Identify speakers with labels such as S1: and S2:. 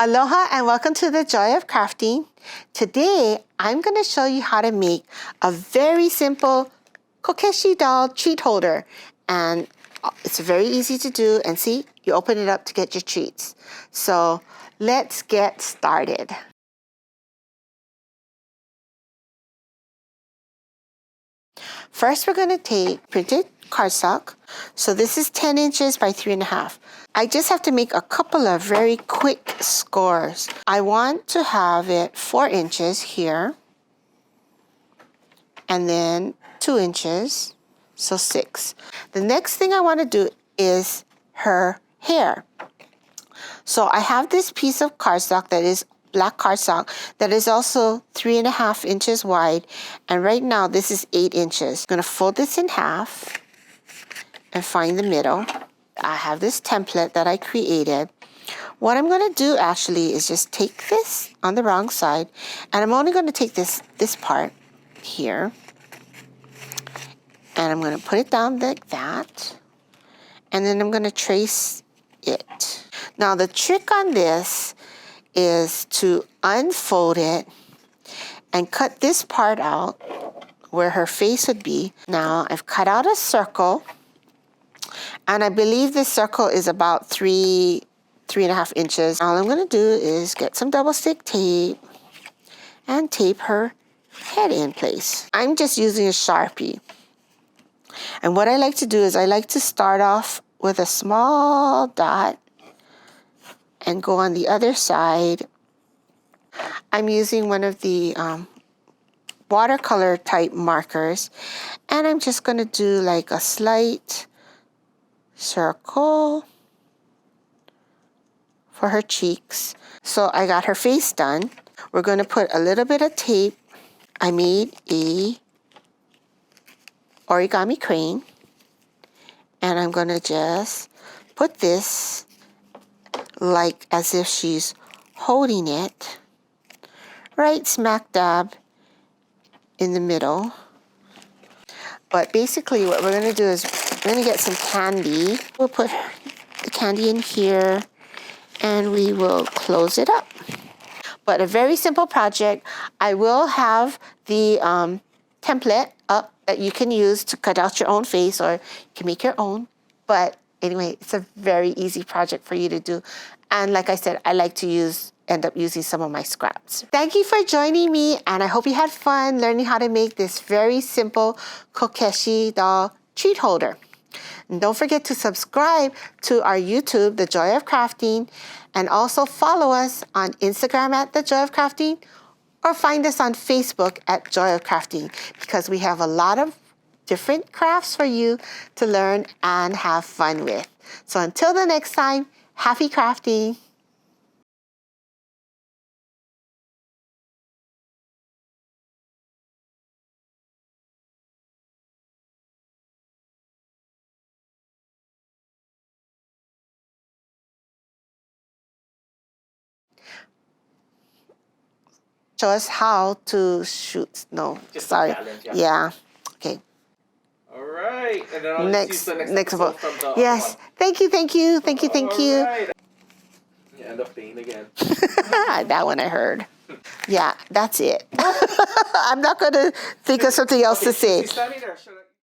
S1: Aloha and welcome to the Joy of Crafting. Today, I'm going to show you how to make a very simple Kokeshi treat holder. And it's very easy to do. And see, you open it up to get your treats. So let's get started. First, we're going to take printed cardstock. So this is 10 inches by 3.5. I just have to make a couple of very quick scores. I want to have it 4 inches here, and then 2 inches, so 6. The next thing I want to do is her hair. So I have this piece of cardstock that is black cardstock that is also 3.5 inches wide, and right now this is 8 inches. I'm going to fold this in half and find the middle. I have this template that I created. What I'm going to do actually is just take this on the wrong side, and I'm only going to take this part here, and I'm going to put it down like that, and then I'm going to trace it. Now the trick on this is to unfold it and cut this part out where her face would be. Now I've cut out a circle, and I believe this circle is about 3.5 inches. All I'm going to do is get some double stick tape and tape her head in place. I'm just using a Sharpie. And what I like to do is I like to start off with a small dot and go on the other side. I'm using one of the watercolor type markers, and I'm just going to do like a slight circle for her cheeks. So I got her face done. We're going to put a little bit of tape. I made a origami crane, and I'm going to just put this like as if she's holding it right smack dab in the middle. But basically what we're going to do is we're going to get some candy. We'll put the candy in here and we will close it up. But a very simple project. I will have the template up that you can use to cut out your own face, or you can make your own. But anyway, it's a very easy project for you to do. And like I said, I like to end up using some of my scraps. Thank you for joining me, and I hope you had fun learning how to make this very simple Kokeshi doll treat holder. And don't forget to subscribe to our YouTube, The Joy of Crafting, and also follow us on Instagram at The Joy of Crafting, or find us on Facebook at Joy of Crafting, because we have a lot of different crafts for you to learn and have fun with. So until the next time, happy crafting. Show us how to shoot. No,
S2: just
S1: sorry.
S2: Challenge,
S1: yeah. Okay.
S2: All right. And then I'll
S1: Next
S2: episode from the
S1: yes. Thank you. Thank you. Thank you. Thank you.
S2: Right. You end up paying again.
S1: That one I heard. Yeah, that's it. I'm not going to think of something else to say.
S2: She's standing there.